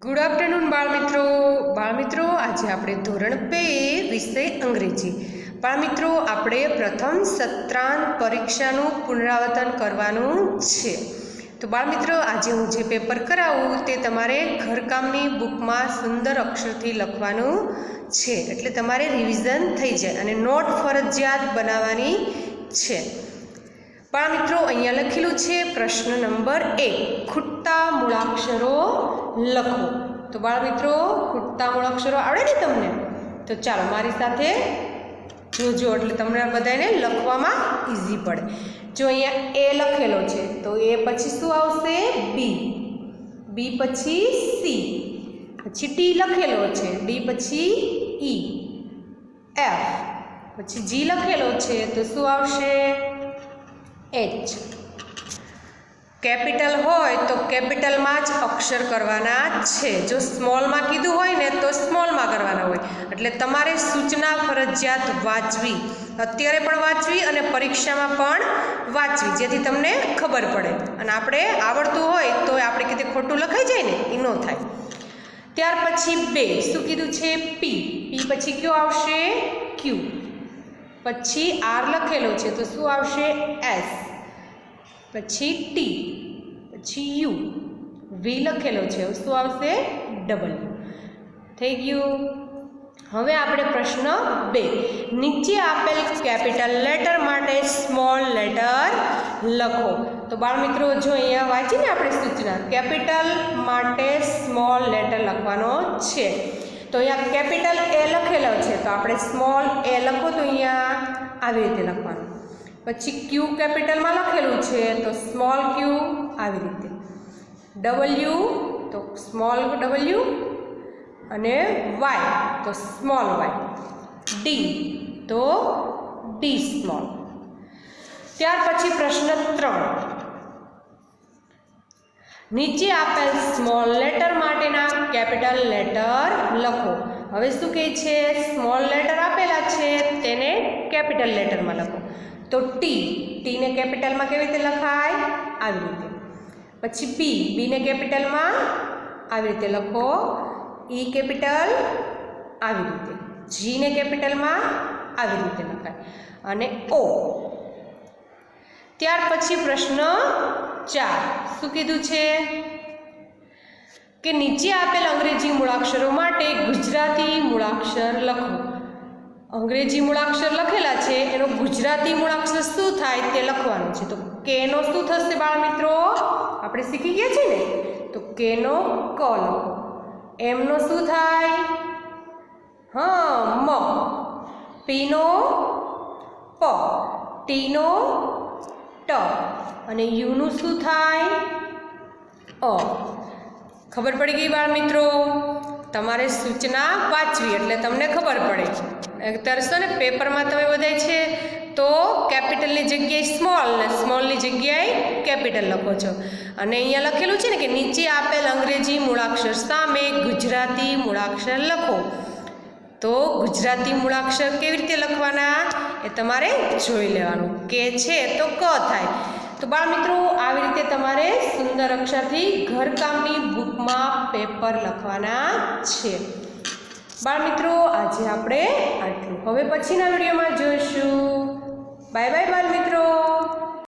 Good afternoon બાળમિત્રો આજે આપણે ધોરણ 2 વિષય અંગ્રેજી. બાળમિત્રો, આપણે પ્રથમ સત્રાંત પરીક્ષાનું પુનરાવર્તન કરવાનું છે. તો બાળમિત્રો, આજે હું જે પેપર કરાવું તે તમારે ઘરકામની બુકમાં સુંદર અક્ષરથી લખવાનું છે, એટલે તમારે રિવિઝન થઈ જાય અને નોટ ફરજિયાત બનાવવાની છે. બાળમિત્રો, અહીંયા લખેલું છે પ્રશ્ન નંબર 1, ખૂટતા મૂળાક્ષરો લખો. તો બાળમિત્રો, ખૂટતા મૂળાક્ષરો આવડે ને તમને? તો ચાલો મારી સાથે જોજો, એટલે તમને બધાને લખવામાં ઇઝી પડે. જો અહીંયા એ લખેલો છે તો એ પછી શું આવશે? બી. બી પછી સી. પછી ડી લખેલો છે, ડી પછી ઈ. એફ પછી જી લખેલો છે તો શું આવશે? એચ. કેપિટલ હોય તો કેપિટલમાં જ અક્ષર કરવાના છે. જો સ્મોલમાં કીધું હોય ને તો સ્મોલમાં કરવાના હોય. એટલે તમારે સૂચના ફરજિયાત વાંચવી, અત્યારે પણ વાંચવી અને પરીક્ષામાં પણ વાંચવી, જેથી તમને ખબર પડે. અને આપણે આવડતું હોય તો આપણે કીધે ખોટું લખાઈ જાય ને, એ ન થાય. ત્યાર પછી 2 શું કીધું છે? પી. પી પછી કયો આવશે? ક્યુ. પછી આર લખેલો છે તો શું આવશે? એસ. પછી ટી. પછી યુ. વી લખેલો છે શું આવશે? ડબલ્યુ. થઈ ગયું. હવે આપણે પ્રશ્ન 2, નીચે આપેલ કેપિટલ લેટર માટે સ્મોલ લેટર લખો. તો બાળમિત્રો, જો અહીંયા વાંચીને આપણે સૂચના, કેપિટલ માટે સ્મોલ લેટર લખવાનો છે. તો અહીંયા કેપિટલ એ લખેલો છે તો આપણે સ્મોલ એ લખો તો અહીંયા આવી રીતે લખવાનું. પછી ક્યુ કેપિટલમાં લખેલું છે તો સ્મોલ ક્યુ આવી રીતે. ડબલ્યુ તો સ્મોલ ડબલ્યુ અને વાય તો સ્મોલ વાય. ડી તો ડી સ્મોલ. ત્યાર પછી પ્રશ્ન 3, નીચે આપેલ સ્મોલ લેટર માટેના કેપિટલ લેટર લખો. હવે શું કહે છે? સ્મોલ લેટર આપેલા છે તેને કેપિટલ લેટરમાં લખો. તો ટી. ટીને કેપિટલમાં કેવી રીતે લખાય? આવી રીતે. પછી બી. બીને કેપિટલમાં આવી રીતે લખો. ઈ કેપિટલ આવી રીતે. જીને કેપિટલમાં આવી રીતે લખાય. અને ઓ. ત્યાર પછી પ્રશ્ન 4 શું કીધું છે? કે નીચે આપેલ અંગ્રેજી મૂળાક્ષરો માટે ગુજરાતી મૂળાક્ષર લખો. અંગ્રેજી મૂળાક્ષર લખેલા છે એનો ગુજરાતી મૂળાક્ષર શું થાય તે લખવાનું છે. તો કે નો શું થશે બાળમિત્રો? આપણે શીખી ગયા છે ને. તો કે નો ક લખો. એમ નો શું થાય? મ. પી નો પ. ટી નો ટ. અને યુ નું શું થાય? અ. ખબર પડી ગઈ બાળમિત્રો? તમારે સૂચના વાંચવી એટલે તમને ખબર પડે. તરસો ને પેપરમાં તમે બધાય છે તો કેપિટલની જગ્યાએ સ્મોલ ને સ્મોલની જગ્યાએ કેપિટલ લખો છો. અને અહીંયા લખેલું છે ને કે નીચે આપેલ અંગ્રેજી મૂળાક્ષર સામે ગુજરાતી મૂળાક્ષર લખો. તો ગુજરાતી મૂળાક્ષર કેવી રીતે લખવાના એ તમારે જોઈ લેવાનું. કે છે તો ક થાય. તો બાળમિત્રો, આવી રીતે તમારે સુંદર અક્ષરથી ઘરકામની બુકમાં પેપર લખવાના છે. બાળમિત્રો, આજે આપણે આટલું. હવે પછીના વિડીયોમાં જોઈશું. બાય બાય બાળમિત્રો.